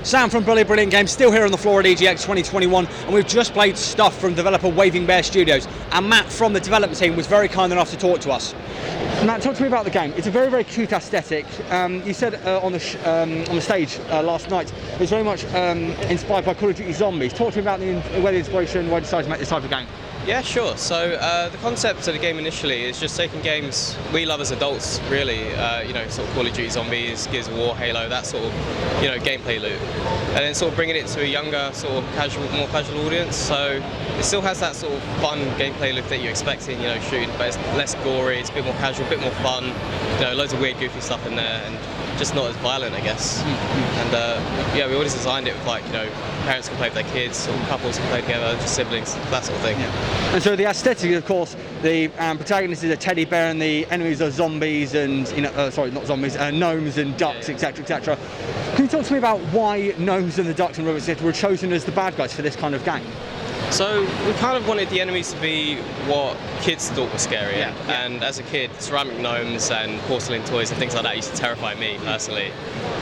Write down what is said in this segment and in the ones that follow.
Sam from Brilliant Games, still here on the floor at EGX 2021, and we've just played stuff from developer Waving Bear Studios, and Matt from the development team was very kind enough to talk to us. Matt, talk to me about the game. It's a very, very cute aesthetic. You said on the stage last night, it's very much inspired by Call of Duty Zombies. Talk to me about where the inspiration, why you decided to make this type of game. Yeah, sure. So the concept of the game initially is just taking games we love as adults, really, sort of Call of Duty Zombies, Gears of War, Halo, that sort of, gameplay loop, and then sort of bringing it to a younger, sort of more casual audience. So it still has that sort of fun gameplay loop that you expect in, shooting, but it's less gory, it's a bit more casual, a bit more fun, loads of weird, goofy stuff in there, and just not as violent, I guess. And we always designed it with parents can play with their kids, or couples can play together, just siblings, that sort of thing. Yeah. And so the aesthetic, of course, the protagonist is a teddy bear, and the enemies are zombies and gnomes and ducks, etc., etc. Can you talk to me about why gnomes and the ducks and rabbits were chosen as the bad guys for this kind of game? So we kind of wanted the enemies to be what kids thought were scary, and as a kid, ceramic gnomes and porcelain toys and things like that used to terrify me personally.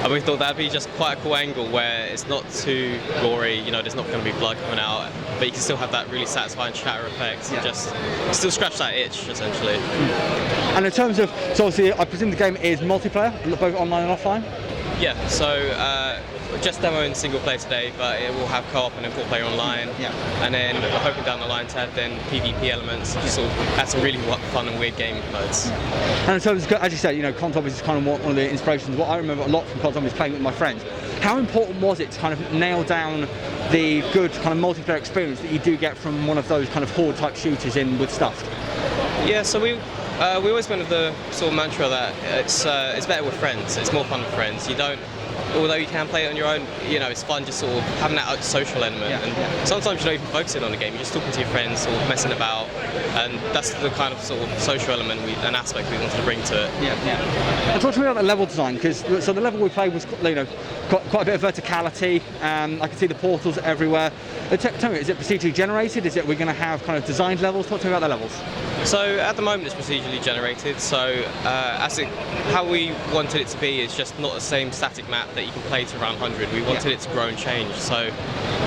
And we thought that'd be just quite a cool angle where it's not too gory, there's not going to be blood coming out, but you can still have that really satisfying shatter effect, and just still scratch that itch, essentially. And in terms of, so obviously, I presume the game is multiplayer, both online and offline? Yeah, so we're just demoing single player today, but it will have co-op and then 4-player online. Yeah. And then we're hoping down the line to add then PvP elements, just sort of add some really fun and weird game modes. And so, as you said, Contob is kind of one of the inspirations. What I remember a lot from Contob is playing with my friends. How important was it to kind of nail down the good kind of multiplayer experience that you do get from one of those kind of horde type shooters in with stuff? Yeah, so we always went with the sort of mantra that it's better with friends. It's more fun with friends. Although you can play it on your own, it's fun just sort of having that social element. And sometimes you're not even focusing on the game. You're just talking to your friends, sort of messing about, and that's the kind of sort of social element, an aspect we wanted to bring to it. And talk to me about the level design, because the level we played was quite a bit of verticality. I can see the portals everywhere. Tell me, is it procedurally generated? Is it we're going to have kind of designed levels? Talk to me about the levels. So at the moment it's procedurally generated. So how we wanted it to be is just not the same static map that you can play to around 100. We wanted it to grow and change. So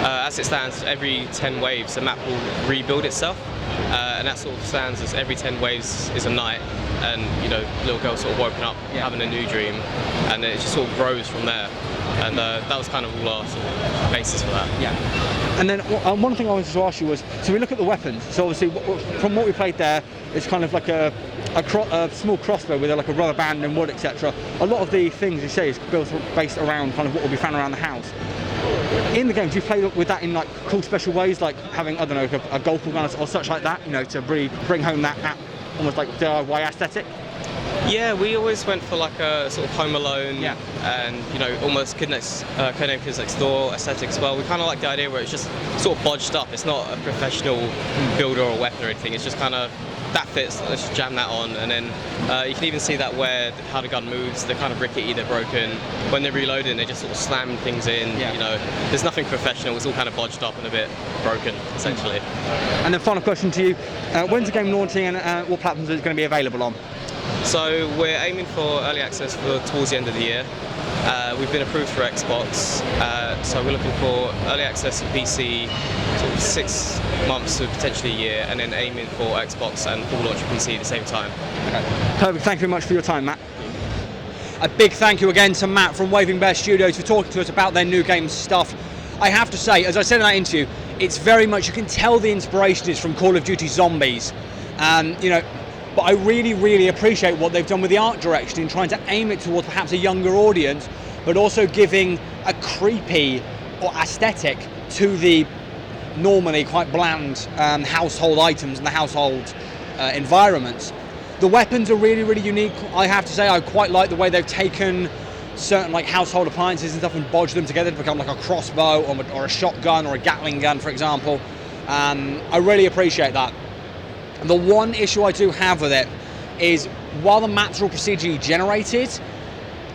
as it stands, every 10 waves the map will rebuild itself, and that sort of stands as every 10 waves is a night, and little girl sort of woken up having a new dream, and then it just sort of grows from there. And that was kind of all our sort of basis for that. Yeah. And then one thing I wanted to ask you was, so we look at the weapons. So obviously, from what we played there, it's kind of like a small crossbow with like a rubber band and wood, etc. A lot of the things you say is based around kind of what will be found around the house. In the game, do you play with that in like cool special ways, like having, I don't know, a golf ball gun or such like that, to bring home that almost like DIY aesthetic? Yeah, we always went for like a sort of Home Alone and almost Codename Kids Next Door aesthetic as well. We kind of like the idea where it's just sort of bodged up. It's not a professional builder or weapon or anything. It's just kind of that fits. Let's just jam that on, and then you can even see that how the gun moves. They're kind of rickety, they're broken. When they're reloading, they just sort of slam things in. There's nothing professional. It's all kind of bodged up and a bit broken, essentially. And then final question to you: when's the game launching, and what platforms is it going to be available on? So we're aiming for early access towards the end of the year. We've been approved for Xbox, so we're looking for early access for PC, sort of 6 months to potentially a year, and then aiming for Xbox and full launch of PC at the same time. Okay. Perfect. Thank you very much for your time, Matt. A big thank you again to Matt from Waving Bear Studios for talking to us about their new game stuff. I have to say, as I said in that interview, it's very much, you can tell the inspiration is from Call of Duty Zombies. But I really, really appreciate what they've done with the art direction in trying to aim it towards perhaps a younger audience, but also giving a creepy or aesthetic to the normally quite bland household items and the household environments. The weapons are really, really unique. I have to say, I quite like the way they've taken certain like household appliances and stuff and bodged them together to become like a crossbow or a shotgun or a Gatling gun, for example. I really appreciate that. The one issue I do have with it is, while the maps are all procedurally generated,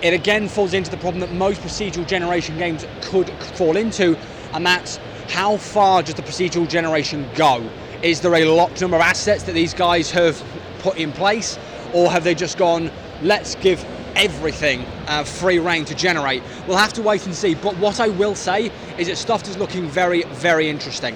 it again falls into the problem that most procedural generation games could fall into, and that's how far does the procedural generation go? Is there a locked number of assets that these guys have put in place, or have they just gone, let's give everything free reign to generate. We'll have to wait and see, but what I will say is that stuff is looking very, very interesting.